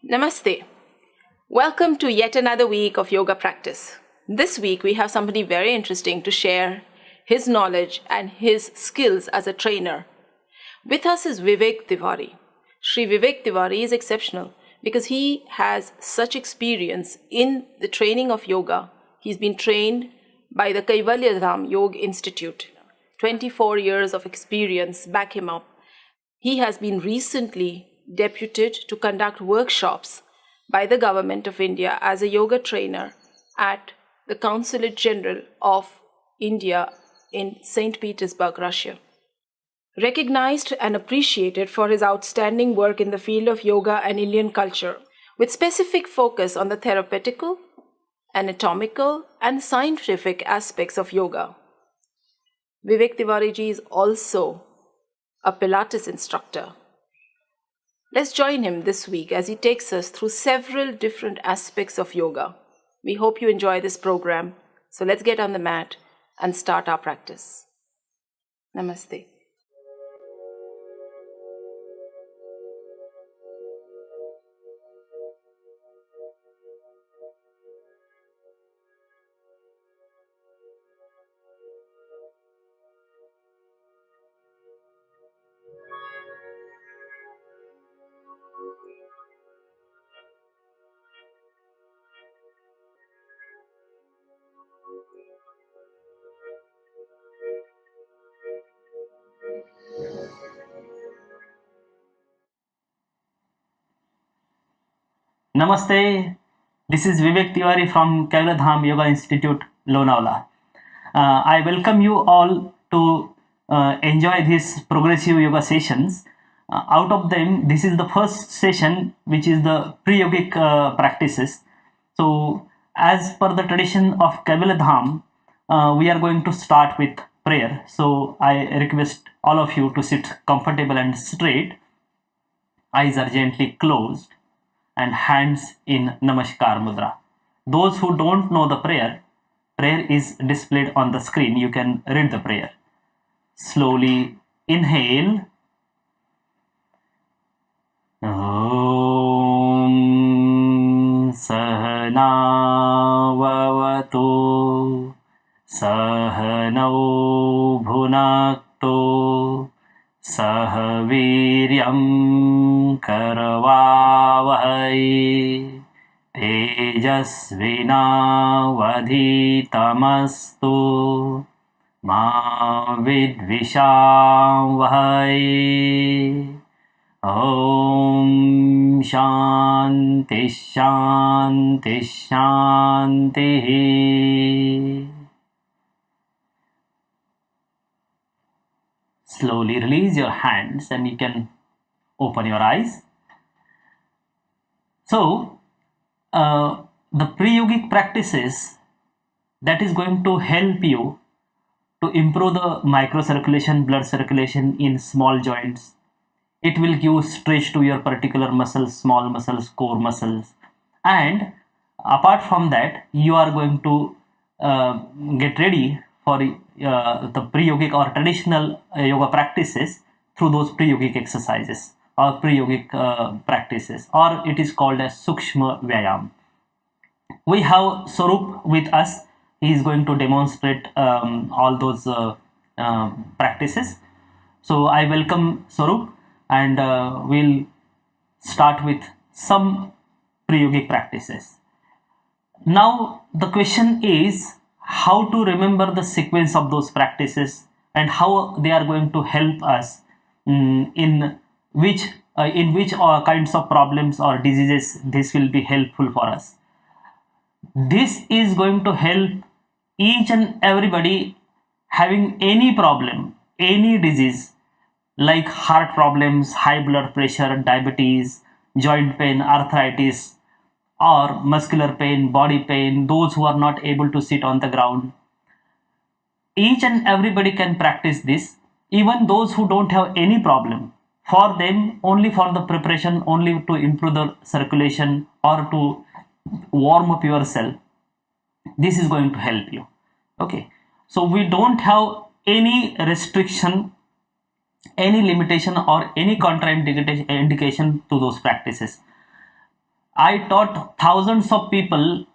Namaste. Welcome to yet another week of yoga practice. This week we have somebody very interesting to share his knowledge and his skills as a trainer. With us is Vivek Tiwari. Shri Vivek Tiwari is exceptional because he has such experience in the training of yoga. He's been trained by the Kaivalya Dham Yoga Institute. 24 years of experience back him up. He has been recently deputed to conduct workshops by the Government of India as a yoga trainer at the Consulate General of India in St. Petersburg, Russia. Recognized and appreciated for his outstanding work in the field of yoga and Indian culture, with specific focus on the therapeutical, anatomical, and scientific aspects of yoga. Vivek Tiwari ji is also a Pilates instructor. Let's join him this week as he takes us through several different aspects of yoga. We hope you enjoy this program. So let's get on the mat and start our practice. Namaste. Namaste, this is Vivek Tiwari from Kaivalya Dham Yoga Institute, Lonavala. I welcome you all to enjoy these progressive yoga sessions. Out of them, this is the first session which is the pre-yogic practices. So, as per the tradition of Kaivalya Dham, we are going to start with prayer. So, I request all of you to sit comfortable and straight. Eyes are gently closed and hands in Namaskar Mudra. Those who don't know the prayer is displayed on the screen. You can read the prayer. Slowly inhale. Om Sahana Vavatu Sahanau Bhunaktu Sahaviryam Karavavahai Tejasvinavadhitamastu Ma Vidvishamvahai. Om Shanti Shanti Shanti. Slowly release your hands and you can open your eyes. So, the pre-yogic practices that is going to help you to improve the microcirculation, blood circulation in small joints. It will give stretch to your particular muscles, small muscles, core muscles. And apart from that, you are going to get ready for the pre-yogic or traditional yoga practices through those pre-yogic exercises or pre-yogic practices, or it is called as Sukshma Vyayam. We have Swarup with us. He is going to demonstrate all those practices. So I welcome Swarup and we'll start with some pre-yogic practices. Now the question is how to remember the sequence of those practices and how they are going to help us in which kinds of problems or diseases this will be helpful for us. This is going to help each and everybody having any problem, any disease like heart problems, high blood pressure, diabetes, joint pain, arthritis, or muscular pain, body pain, those who are not able to sit on the ground. Each and everybody can practice this, even those who don't have any problem. For them, only for the preparation, only to improve the circulation or to warm up yourself, this is going to help you. Okay, so we don't have any restriction, any limitation or any contraindication to those practices. I taught thousands of people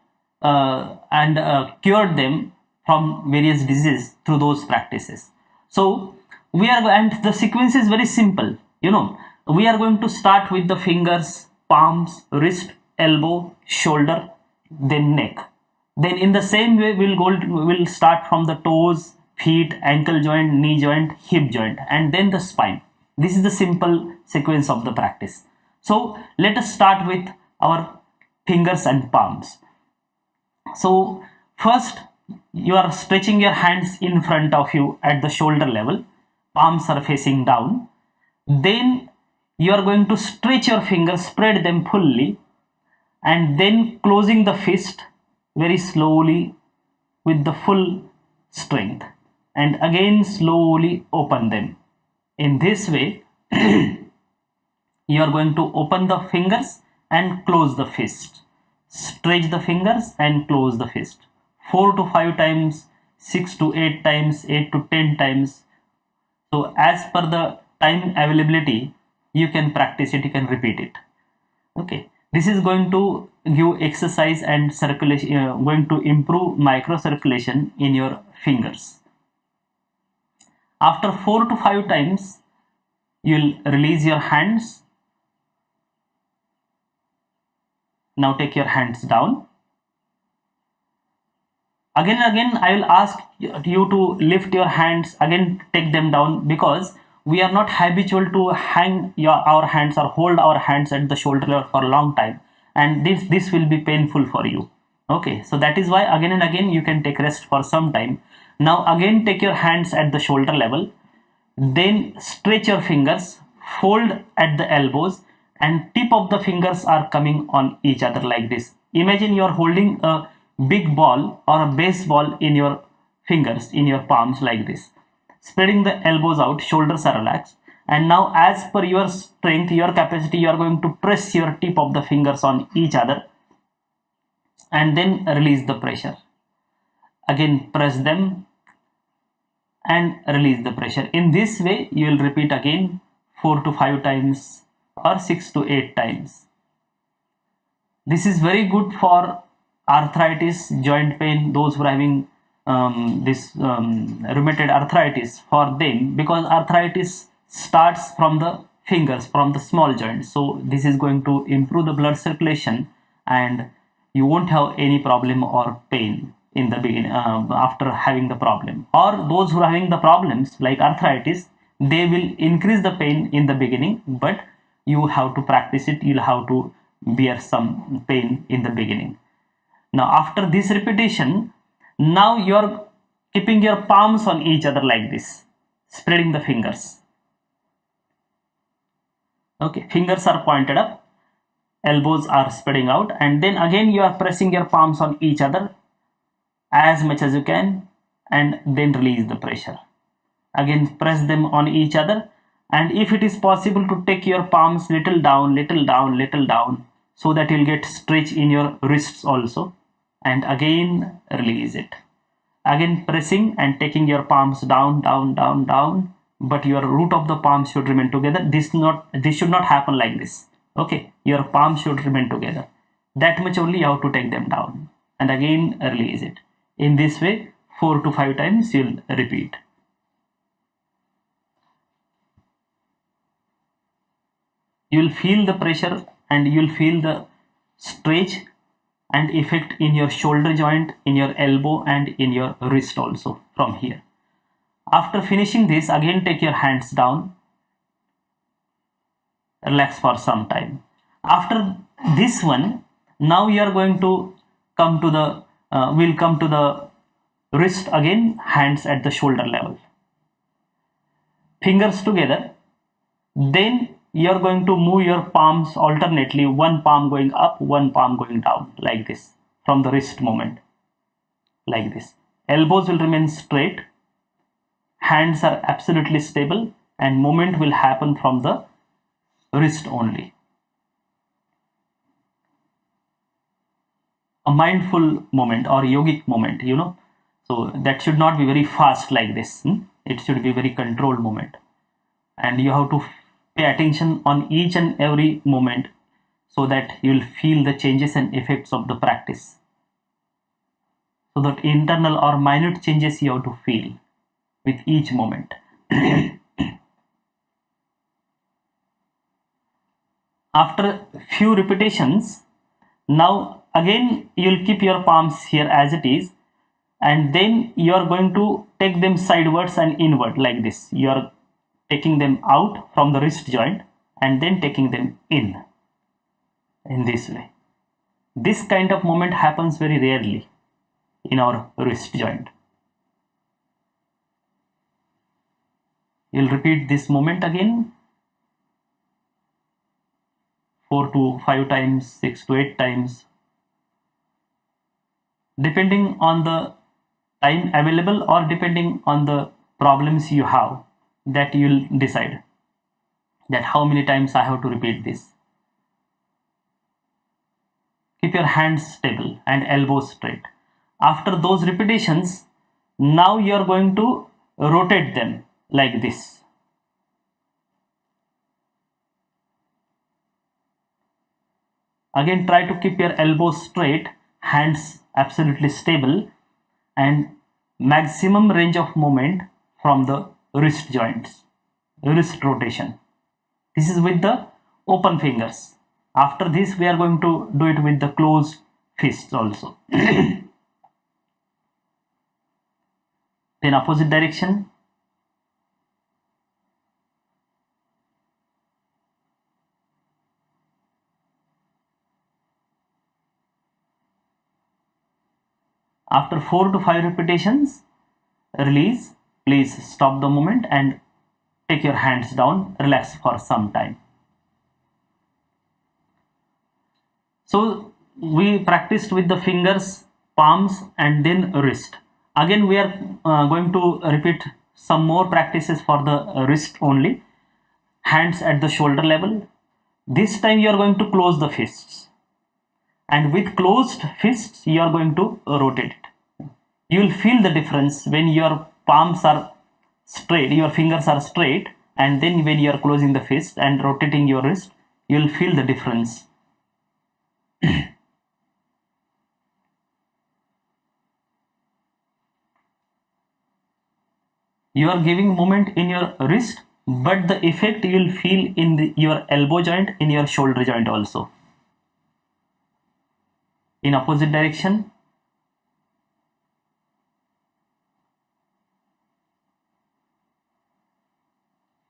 and cured them from various diseases through those practices. So we are, and the sequence is very simple. We are going to start with the fingers, palms, wrist, elbow, shoulder, then neck. Then in the same way, we'll start from the toes, feet, ankle joint, knee joint, hip joint, and then the spine. This is the simple sequence of the practice. So let us start with our fingers and palms. So first, you are stretching your hands in front of you at the shoulder level. Palms are facing down. Then you are going to stretch your fingers, spread them fully, and then closing the fist very slowly with the full strength, and again slowly open them. In this way, you are going to open the fingers and close the fist. Stretch the fingers and close the fist 4 to 5 times, 6 to 8 times, 8 to 10 times. So as per the time availability, you can practice it, you can repeat it. Okay, this is going to give exercise and circulation, going to improve microcirculation in your fingers. After 4 to 5 times, you'll release your hands. Now take your hands down. Again and again, I will ask you to lift your hands, again take them down, because we are not habitual to hang our hands or hold our hands at the shoulder level for a long time, and this will be painful for you. Okay, so that is why again and again you can take rest for some time. Now again take your hands at the shoulder level, then stretch your fingers, fold at the elbows, and tip of the fingers are coming on each other like this. Imagine you are holding a big ball or a baseball in your fingers, in your palms like this. Spreading the elbows out, shoulders are relaxed, and now as per your strength, your capacity, you are going to press your tip of the fingers on each other and then release the pressure. Again press them and release the pressure. In this way you will repeat again 4 to 5 times or 6 to 8 times. This is very good for arthritis, joint pain, those who are having rheumatoid arthritis, for them, because arthritis starts from the fingers, from the small joints. So this is going to improve the blood circulation, and you won't have any problem or pain in the beginning after having the problem. Or those who are having the problems like arthritis, they will increase the pain in the beginning, but you have to practice it. You'll have to bear some pain in the beginning. Now after this repetition, now you are keeping your palms on each other like this, spreading the fingers. Okay, fingers are pointed up, elbows are spreading out, and then again you are pressing your palms on each other as much as you can, and then release the pressure. Again press them on each other, and if it is possible to take your palms little down, so that you'll get stretch in your wrists also, and again release it. Again pressing and taking your palms down, but your root of the palm should remain together. This should not happen like this. Okay, your palm should remain together. That much only you have to take them down, and again release it. In this way 4 to 5 times you'll repeat. You'll feel the pressure and you'll feel the stretch and effect in your shoulder joint, in your elbow, and in your wrist also from here. After finishing this, again take your hands down, relax for some time. After this one, now you are going to come to the we'll come to the wrist again, hands at the shoulder level, fingers together. Then you are going to move your palms alternately, one palm going up, one palm going down, like this, from the wrist movement, like this. Elbows will remain straight, hands are absolutely stable, and movement will happen from the wrist only. A mindful movement or yogic movement, so that should not be very fast like this. It should be very controlled movement, and you have to pay attention on each and every moment, so that you'll feel the changes and effects of the practice. So that internal or minute changes you have to feel with each moment. After few repetitions, now again you'll keep your palms here as it is, and then you are going to take them sidewards and inward like this. You are taking them out from the wrist joint and then taking them in this way. This kind of movement happens very rarely in our wrist joint. You'll repeat this movement again 4 to 5 times, 6 to 8 times, depending on the time available or depending on the problems you have, that you'll decide that how many times I have to repeat this. Keep your hands stable and elbows straight. After those repetitions, now you are going to rotate them like this. Again, try to keep your elbows straight, hands absolutely stable, and maximum range of movement from the wrist joints, wrist rotation. This is with the open fingers. After this, we are going to do it with the closed fists also. Then opposite direction. After 4 to 5 repetitions, release. Please stop the movement and take your hands down, relax for some time. So we practiced with the fingers, palms, and then wrist. Again, we are going to repeat some more practices for the wrist only. Hands at the shoulder level. This time you are going to close the fists. And with closed fists, you are going to rotate it. You will feel the difference when your palms are straight, your fingers are straight, and then when you are closing the fist and rotating your wrist, you will feel the difference. You are giving movement in your wrist, but the effect you will feel in your elbow joint, in your shoulder joint also. In opposite direction.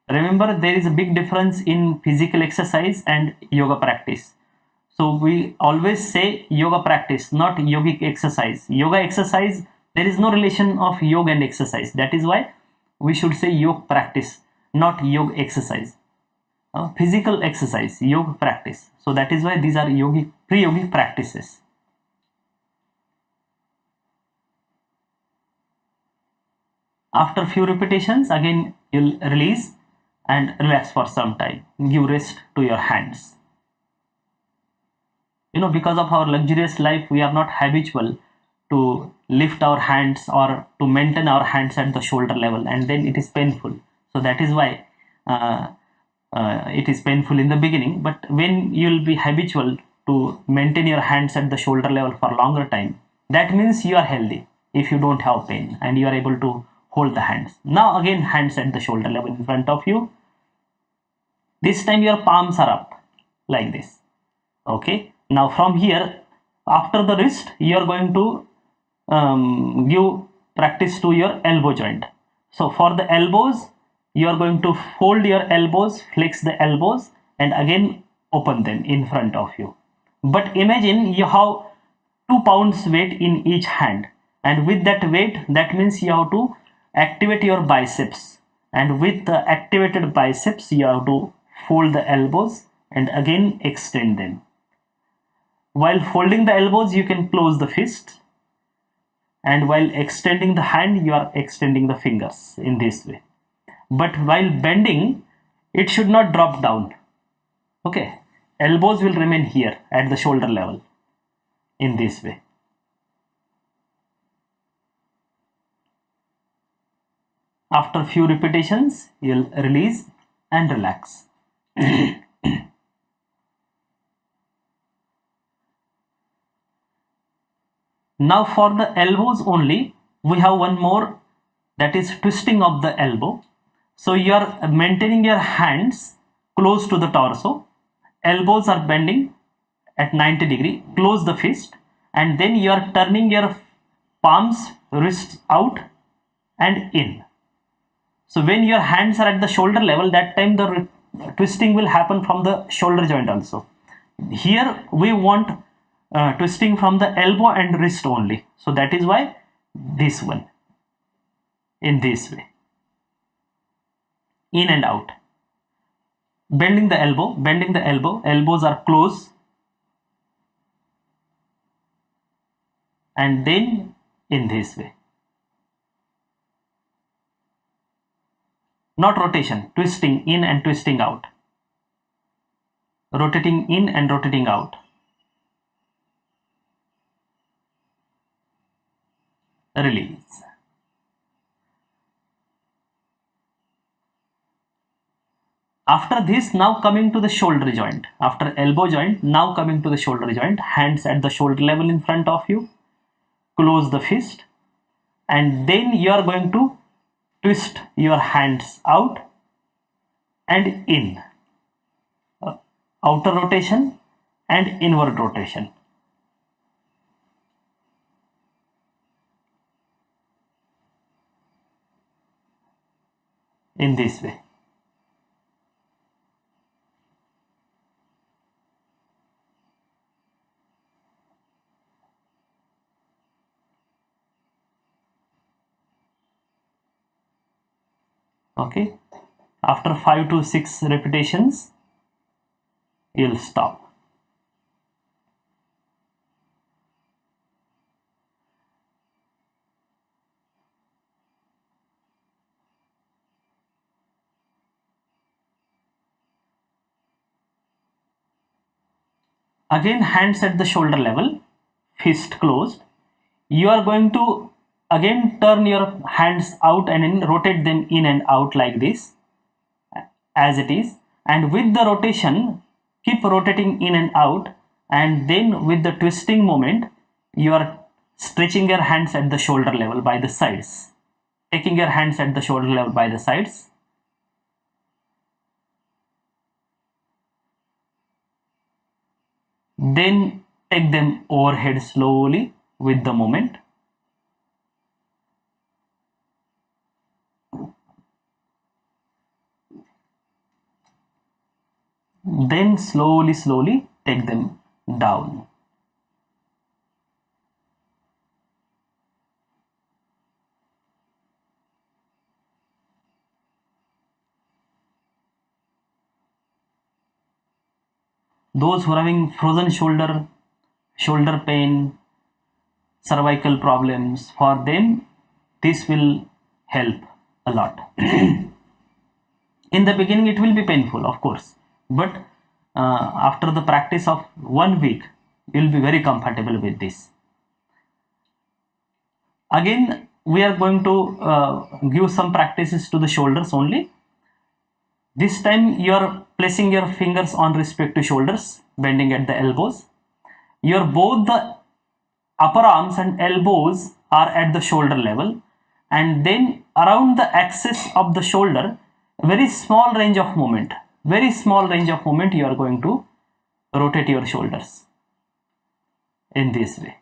Remember, there is a big difference in physical exercise and yoga practice. So we always say yoga practice, not yogic exercise. Yoga exercise, there is no relation of yoga and exercise. That is why we should say yoga practice, not yoga exercise. Physical exercise, yoga practice. So that is why these are yogic, pre-yogic practices. After few repetitions, again you'll release and relax for some time. Give rest to your hands. Because of our luxurious life, we are not habitual to lift our hands or to maintain our hands at the shoulder level, and then it is painful. So that is why it is painful in the beginning. But when you will be habitual to maintain your hands at the shoulder level for longer time, that means you are healthy if you don't have pain and you are able to hold the hands. Now again, hands at the shoulder level in front of you. This time your palms are up like this. Okay. Now from here, after the wrist, you are going to give practice to your elbow joint. So for the elbows, you are going to fold your elbows, flex the elbows, and again open them in front of you. But imagine you have 2 pounds weight in each hand, and with that weight, that means you have to activate your biceps, and with the activated biceps, you have to fold the elbows and again extend them. While folding the elbows, you can close the fist, and while extending the hand, you are extending the fingers in this way. But while bending, it should not drop down. Okay, elbows will remain here at the shoulder level in this way. After few repetitions, you'll release and relax. Now for the elbows only, we have one more, that is twisting of the elbow. So you are maintaining your hands close to the torso, elbows are bending at 90 degree, close the fist, and then you are turning your palms, wrists out and in. So when your hands are at the shoulder level, that time the twisting will happen from the shoulder joint also. Here we want twisting from the elbow and wrist only. So that is why this one, in this way, in and out. Bending the elbow, elbows are close, and then in this way. Not rotation, twisting in and twisting out. Rotating in and rotating out. Release. After this, now coming to the shoulder joint. After elbow joint, now coming to the shoulder joint. Hands at the shoulder level in front of you. Close the fist. And then you are going to twist your hands out and in. Outer rotation and inward rotation. In this way. Okay, after 5 to 6 repetitions, you'll stop. Again, hands at the shoulder level, fist closed. You are going to again turn your hands out and in, rotate them in and out like this, as it is. And with the rotation, keep rotating in and out. And then with the twisting movement, you are stretching your hands at the shoulder level by the sides. Taking your hands at the shoulder level by the sides. Then take them overhead slowly with the movement. Then slowly take them down. Those who are having frozen shoulder pain, cervical problems, for them this will help a lot. In the beginning it will be painful, of course, but after the practice of 1 week you will be very comfortable with this. Again, we are going to give some practices to the shoulders only. This time you are placing your fingers on respective shoulders, bending at the elbows. Your both the upper arms and elbows are at the shoulder level, and then around the axis of the shoulder, very small range of movement you are going to rotate your shoulders in this way.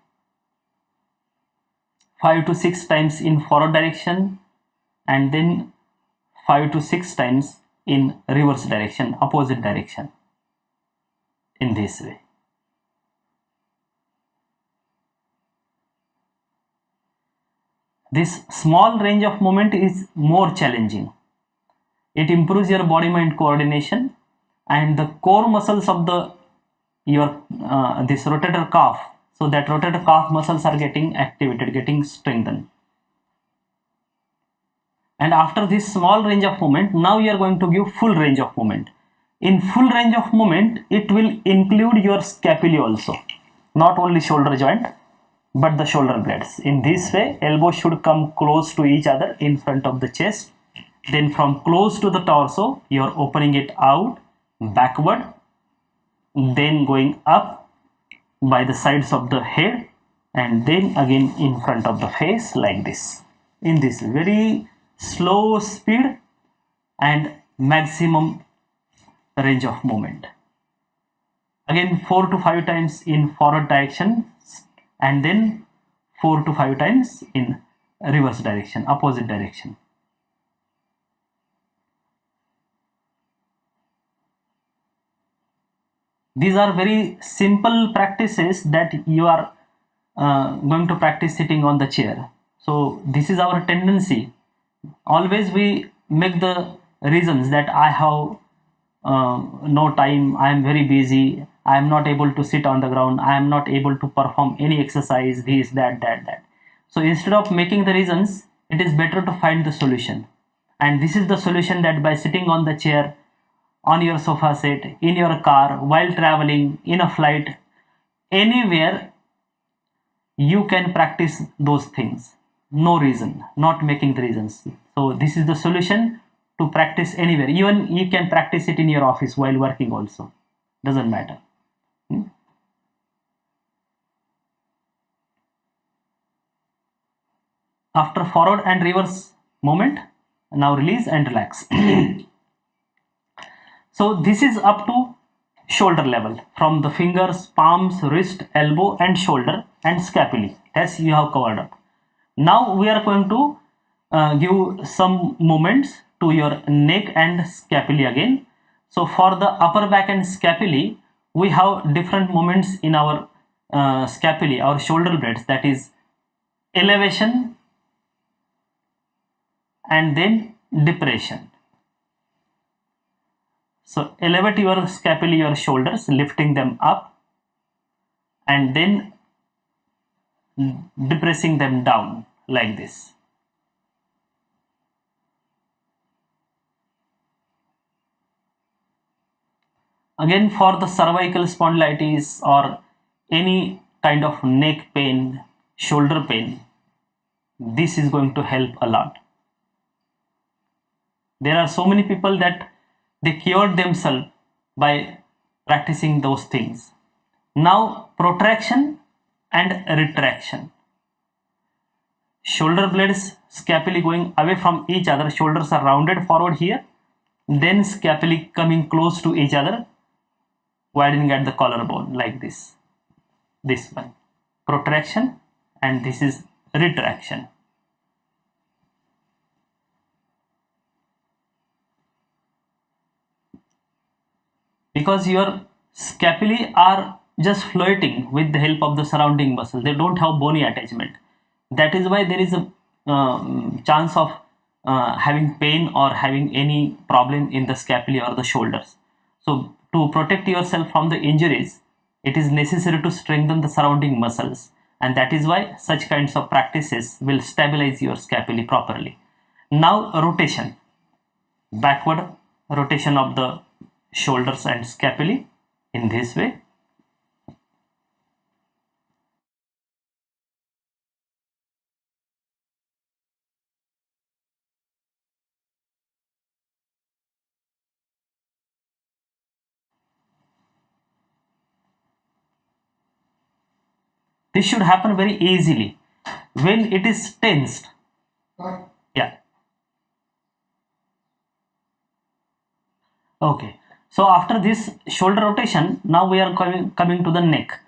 5 to 6 times in forward direction, and then 5 to 6 times in reverse direction, opposite direction, in this way. This small range of movement is more challenging. It improves your body mind coordination, and the core muscles of your this rotator cuff, so that rotator cuff muscles are getting activated, getting strengthened. And after this small range of movement, now you are going to give full range of movement. In full range of movement, it will include your scapula also, not only shoulder joint but the shoulder blades. In this way, elbows should come close to each other in front of the chest. Then from close to the torso, you are opening it out backward, then going up by the sides of the head and then again in front of the face like this, in this very slow speed and maximum range of movement. Again 4 to 5 times in forward direction, and then 4 to 5 times in reverse direction, opposite direction. These are very simple practices that you are going to practice sitting on the chair. So this is our tendency. Always we make the reasons that I have no time, I am very busy, I am not able to sit on the ground, I am not able to perform any exercise, this, that. So instead of making the reasons, it is better to find the solution. And this is the solution, that by sitting on the chair, on your sofa set, in your car, while traveling, in a flight, anywhere, you can practice those things. No reason, not making the reasons. So this is the solution to practice anywhere. Even you can practice it in your office while working also. Doesn't matter. After forward and reverse movement, now release and relax. So this is up to shoulder level, from the fingers, palms, wrist, elbow and shoulder and scapulae, as you have covered up. Now we are going to give some movements to your neck and scapulae again. So for the upper back and scapulae, we have different movements in our scapulae, our shoulder blades, that is elevation and then depression. So elevate your scapulae, your shoulders, lifting them up, and then depressing them down like this. Again, for the cervical spondylitis or any kind of neck pain, shoulder pain, this is going to help a lot. There are so many people that they cured themselves by practicing those things. Now protraction and retraction. Shoulder blades, scapulae going away from each other, shoulders are rounded forward here, then scapulae coming close to each other, widening at the collarbone like this. This one, protraction, and this is retraction. Because your scapulae are just floating with the help of the surrounding muscle, they don't have bony attachment. That is why there is a chance of having pain or having any problem in the scapulae or the shoulders. So to protect yourself from the injuries, it is necessary to strengthen the surrounding muscles, and that is why such kinds of practices will stabilize your scapulae properly. Now rotation, backward rotation of the shoulders and scapulae in this way. This should happen very easily when it is tensed. Yeah. Okay. So after this shoulder rotation, now we are coming to the neck.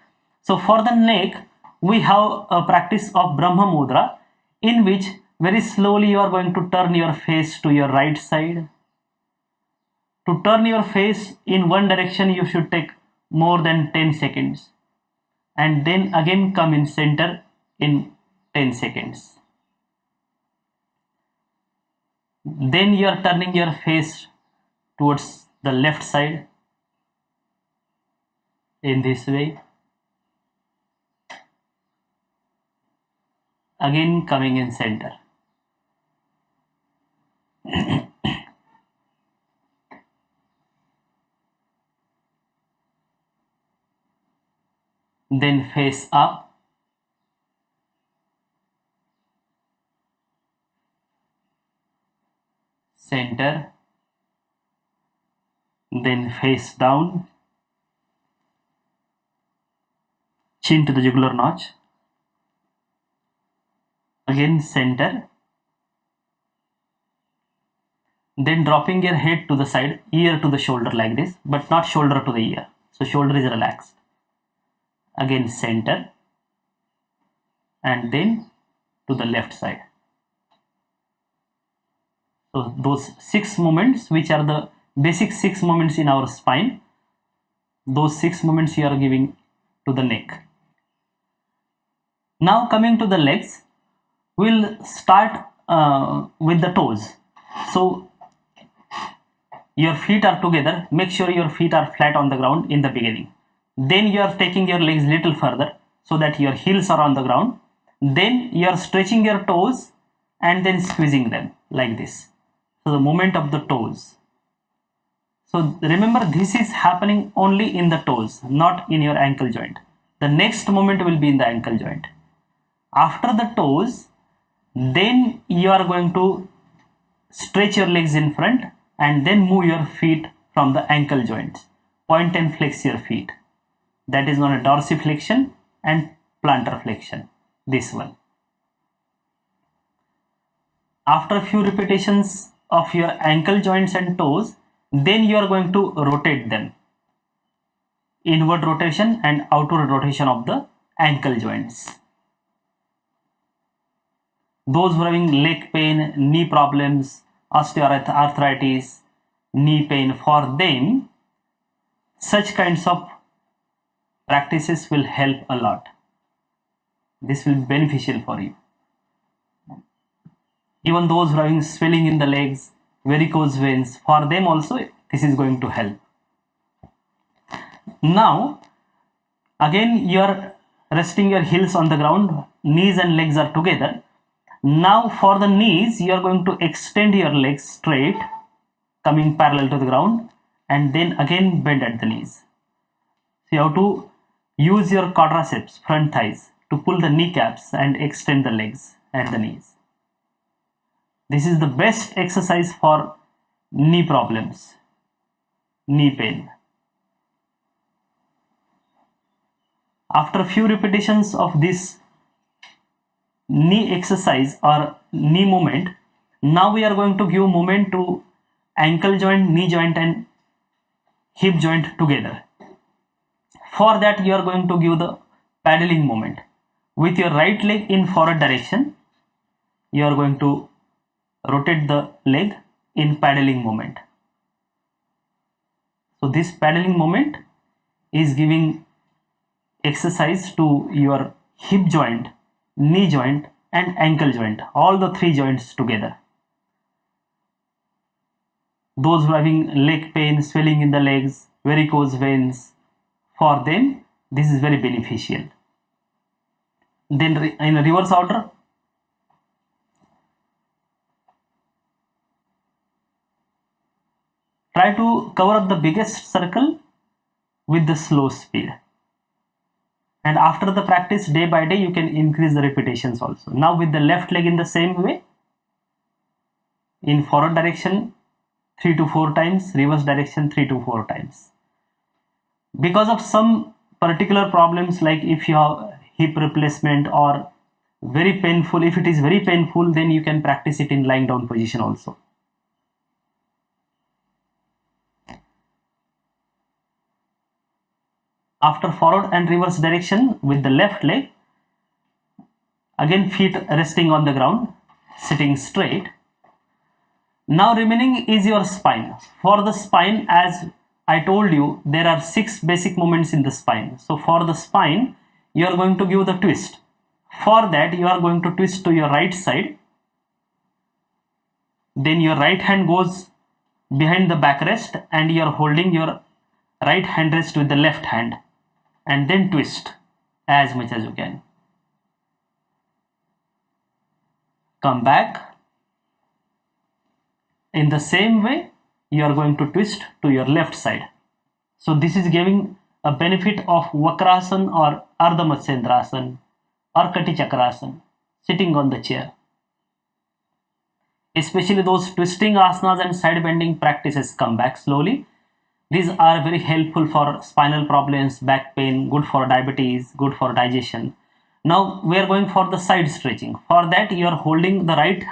So for the neck, we have a practice of Brahma Mudra, in which very slowly you are going to turn your face to your right side. To turn your face in one direction, you should take more than 10 seconds. And then again come in center in 10 seconds. Then you are turning your face towards the left side in this way. Again coming in center. Then face up. Center. Then face down. Chin to the jugular notch. again center, then dropping your head to the side, ear to the shoulder like this, but not shoulder to the ear, so shoulder is relaxed. Again center, and then to the left side. So those 6 movements, which are the basic 6 movements in our spine, those 6 movements you are giving to the neck. Now coming to the legs, we'll start with the toes. So your feet are together, make sure your feet are flat on the ground in the beginning. Then you are taking your legs little further so that your heels are on the ground. Then you are stretching your toes and then squeezing them like this. So the movement of the toes. So remember, this is happening only in the toes, not in your ankle joint. The next movement will be in the ankle joint. After the toes, then you are going to stretch your legs in front and then move your feet from the ankle joints. Point and flex your feet. That is known as dorsiflexion and plantar flexion. This one. After a few repetitions of your ankle joints and toes, then you are going to rotate them. Inward rotation and outward rotation of the ankle joints. Those who are having leg pain, knee problems, osteoarthritis, knee pain, for them, such kinds of practices will help a lot. This will be beneficial for you. Even those who are having swelling in the legs, varicose veins, for them also this is going to help. Now, again you are resting your heels on the ground, knees and legs are together. Now for the knees, you are going to extend your legs straight, coming parallel to the ground, and then again bend at the knees. So you have to use your quadriceps, front thighs, to pull the kneecaps and extend the legs at the knees. This is the best exercise for knee problems, knee pain. After a few repetitions of this knee exercise or knee movement, now we are going to give movement to ankle joint, knee joint and hip joint together. For that you are going to give the paddling movement. With your right leg in forward direction, you are going to rotate the leg in paddling movement. So this paddling movement is giving exercise to your hip joint, knee joint and ankle joint, all the 3 joints together. Those who are having leg pain, swelling in the legs, varicose veins, for them this is very beneficial. Then in a reverse order, try to cover up the biggest circle with the slow speed. And after the practice, day by day, you can increase the repetitions also. Now with the left leg in the same way, in forward direction 3 to 4 times, reverse direction 3 to 4 times. Because of some particular problems, like if you have hip replacement or very painful, if it is very painful, then you can practice it in lying down position also. After forward and reverse direction with the left leg, again feet resting on the ground, sitting straight. Now remaining is your spine. For the spine, as I told you, there are 6 basic movements in the spine. So for the spine, you are going to give the twist. For that, you are going to twist to your right side. Then your right hand goes behind the backrest and you are holding your right hand rest with the left hand. And then twist as much as you can. Come back. In the same way, you are going to twist to your left side. So this is giving a benefit of Vakrasana or Ardha Matsyendrasana or Kati Chakrasana, sitting on the chair. Especially those twisting asanas and side bending practices, come back slowly. These are very helpful for spinal problems, back pain, good for diabetes, good for digestion. Now we are going for the side stretching. For that, you are holding the right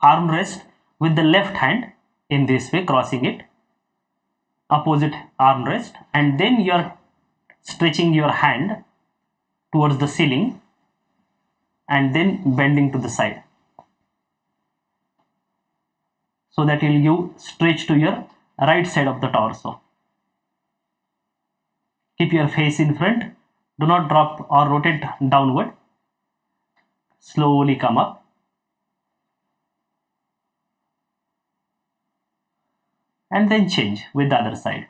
armrest with the left hand in this way, crossing it, opposite armrest, and then you are stretching your hand towards the ceiling and then bending to the side, so that will give stretch to your right side of the torso. Keep your face in front. Do not drop or rotate downward. Slowly come up. And then change with the other side.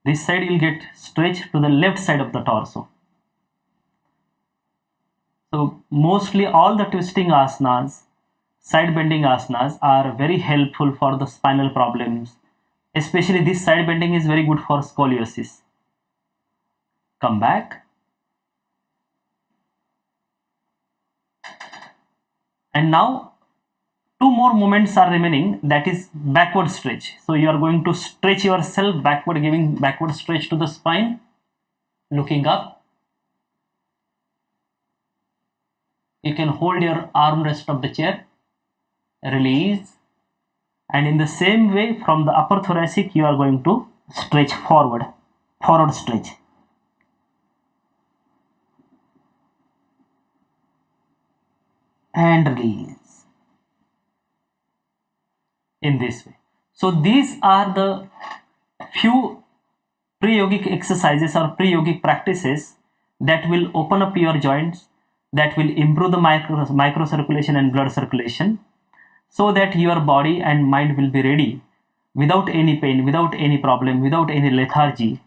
This side will get stretched to the left side of the torso. So mostly all the twisting asanas, side bending asanas are very helpful for the spinal problems. Especially this side bending is very good for scoliosis. Come back. And now 2 more movements are remaining, that is backward stretch. So you are going to stretch yourself backward, giving backward stretch to the spine, looking up. You can hold your armrest of the chair, release, and in the same way from the upper thoracic you are going to stretch forward stretch. And release in this way. So these are the few pre-yogic exercises or pre-yogic practices that will open up your joints, that will improve the microcirculation and blood circulation, so that your body and mind will be ready without any pain, without any problem, without any lethargy,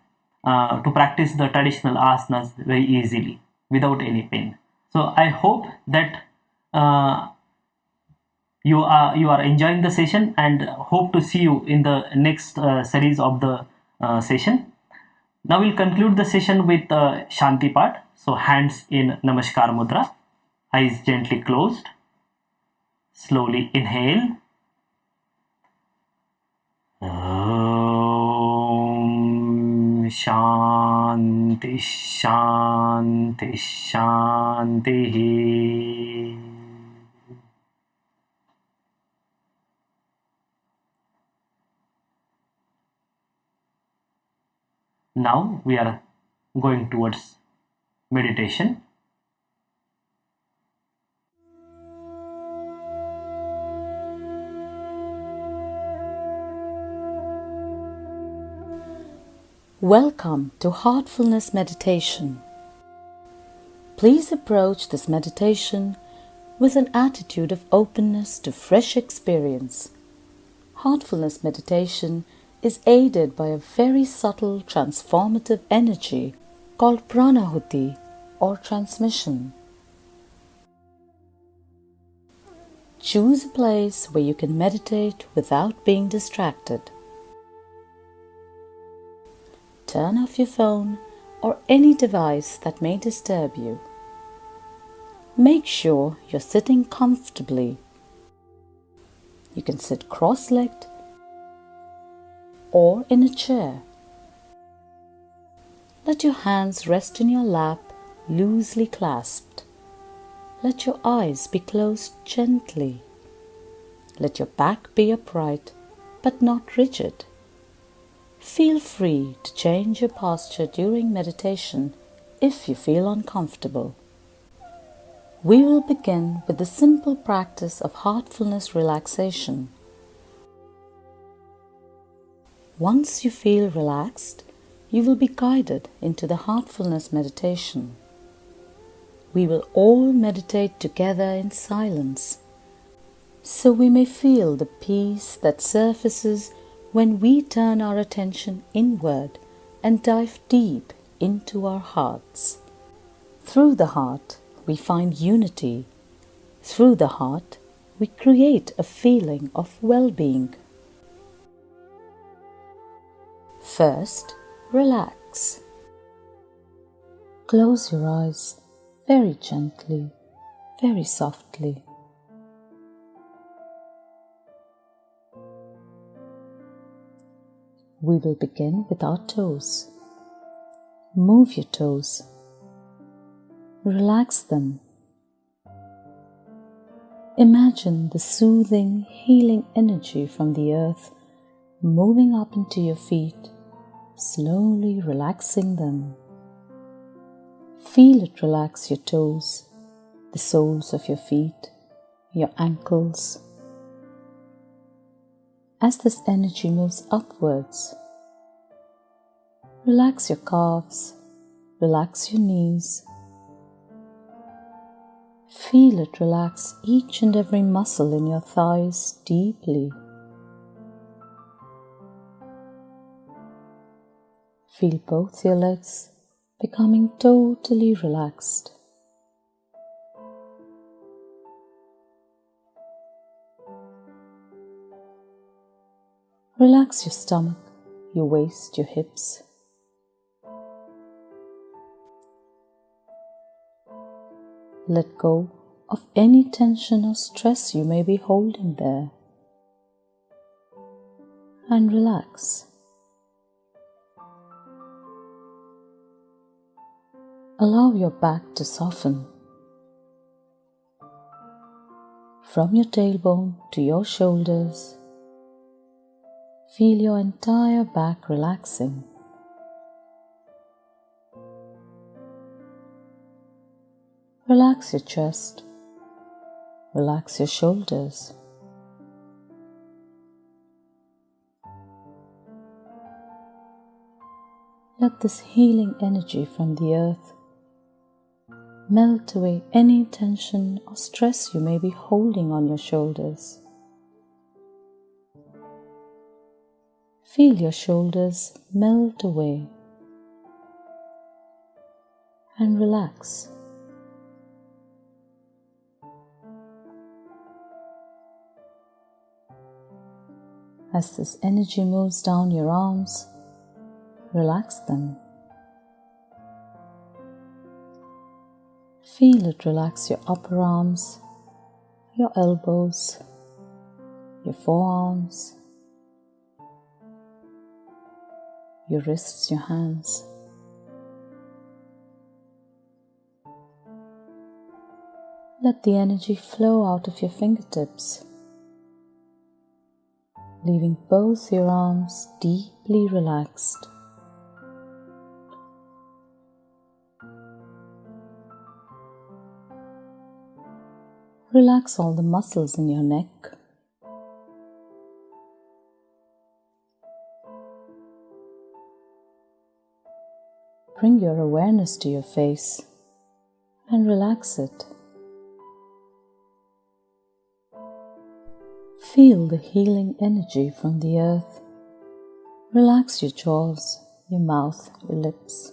to practice the traditional asanas very easily without any pain. So I hope that you are enjoying the session, and hope to see you in the next series of the session. Now we'll conclude the session with Shanti part. So hands in Namaskar Mudra, eyes gently closed. Slowly inhale. Om Shanti Shanti Shanti. Now we are going towards meditation. Welcome to Heartfulness Meditation. Please approach this meditation with an attitude of openness to fresh experience. Heartfulness meditation is aided by a very subtle transformative energy called pranahuti or transmission. Choose a place where you can meditate without being distracted. Turn off your phone or any device that may disturb you. Make sure you're sitting comfortably. You can sit cross-legged or in a chair. Let your hands rest in your lap, loosely clasped. Let your eyes be closed gently. Let your back be upright but not rigid. Feel free to change your posture during meditation if you feel uncomfortable. We will begin with the simple practice of heartfulness relaxation. Once you feel relaxed, you will be guided into the heartfulness meditation. We will all meditate together in silence, so we may feel the peace that surfaces when we turn our attention inward and dive deep into our hearts. Through the heart, we find unity. Through the heart, we create a feeling of well-being. First, relax. Close your eyes very gently, very softly. We will begin with our toes. Move your toes. Relax them. Imagine the soothing, healing energy from the earth moving up into your feet, slowly relaxing them. Feel it relax your toes, the soles of your feet, your ankles. As this energy moves upwards, relax your calves, relax your knees. Feel it relax each and every muscle in your thighs deeply. Feel both your legs becoming totally relaxed. Relax your stomach, your waist, your hips. Let go of any tension or stress you may be holding there. And relax. Allow your back to soften. From your tailbone to your shoulders, feel your entire back relaxing. Relax your chest. Relax your shoulders. Let this healing energy from the earth melt away any tension or stress you may be holding on your shoulders. Feel your shoulders melt away and relax. As this energy moves down your arms, relax them. Feel it relax your upper arms, your elbows, your forearms, your wrists, your hands. Let the energy flow out of your fingertips, leaving both your arms deeply relaxed. Relax all the muscles in your neck. Bring your awareness to your face and relax it. Feel the healing energy from the earth. Relax your jaws, your mouth, your lips.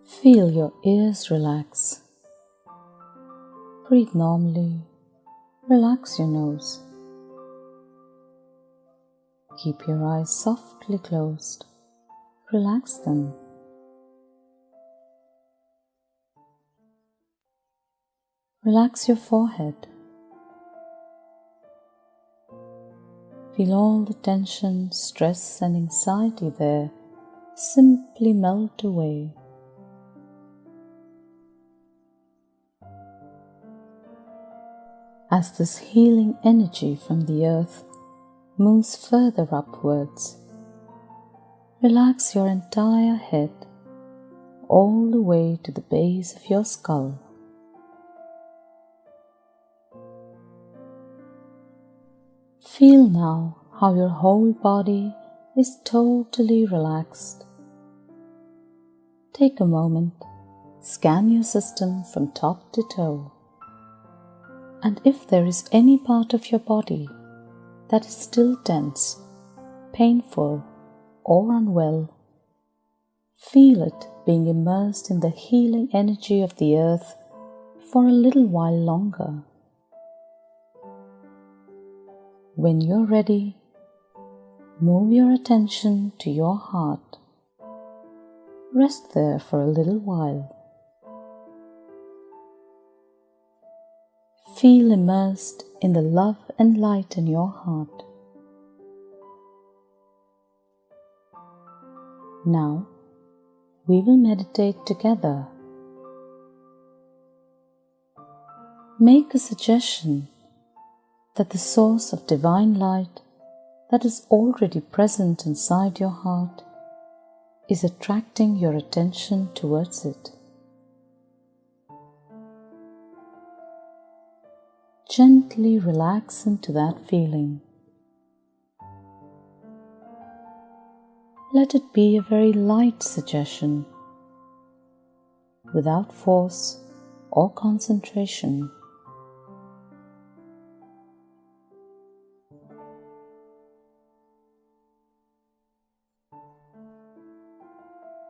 Feel your ears relax. Breathe normally. Relax your nose. Keep your eyes softly closed. Relax them. Relax your forehead. Feel all the tension, stress and anxiety there simply melt away. As this healing energy from the earth moves further upwards, relax your entire head all the way to the base of your skull. Feel now how your whole body is totally relaxed. Take a moment, scan your system from top to toe, and if there is any part of your body that is still tense, painful, or unwell, feel it being immersed in the healing energy of the earth for a little while longer. When you're ready, move your attention to your heart. Rest there for a little while. Feel immersed in the love and light in your heart. Now, we will meditate together. Make a suggestion that the source of divine light that is already present inside your heart is attracting your attention towards it. Gently relax into that feeling. Let it be a very light suggestion, without force or concentration.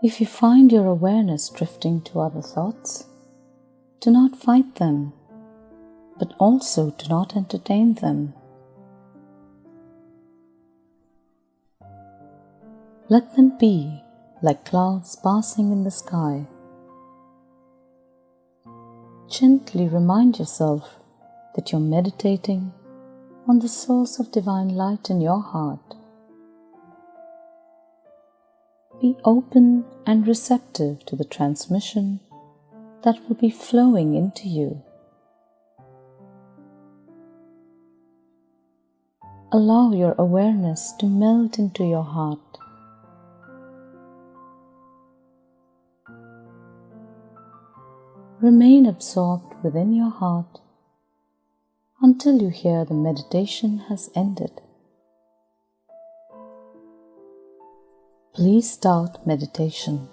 If you find your awareness drifting to other thoughts, do not fight them, but also do not entertain them. Let them be like clouds passing in the sky. Gently remind yourself that you're meditating on the source of divine light in your heart. Be open and receptive to the transmission that will be flowing into you. Allow your awareness to melt into your heart. Remain absorbed within your heart until you hear the meditation has ended. Please start meditation.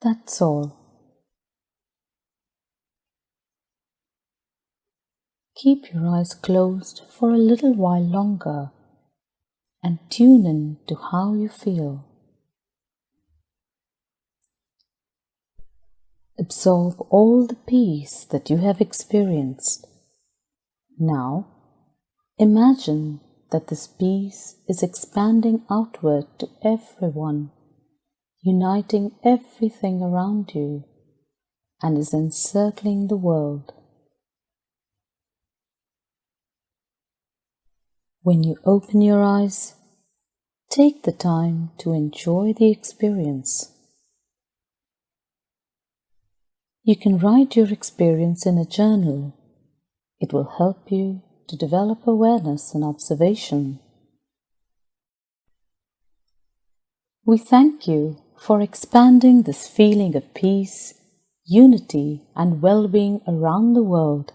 That's all. Keep your eyes closed for a little while longer and tune in to how you feel. Absorb all the peace that you have experienced. Now, imagine that this peace is expanding outward to everyone, uniting everything around you, and is encircling the world. When you open your eyes, take the time to enjoy the experience. You can write your experience in a journal. It will help you to develop awareness and observation. We thank you for expanding this feeling of peace, unity, and well-being around the world.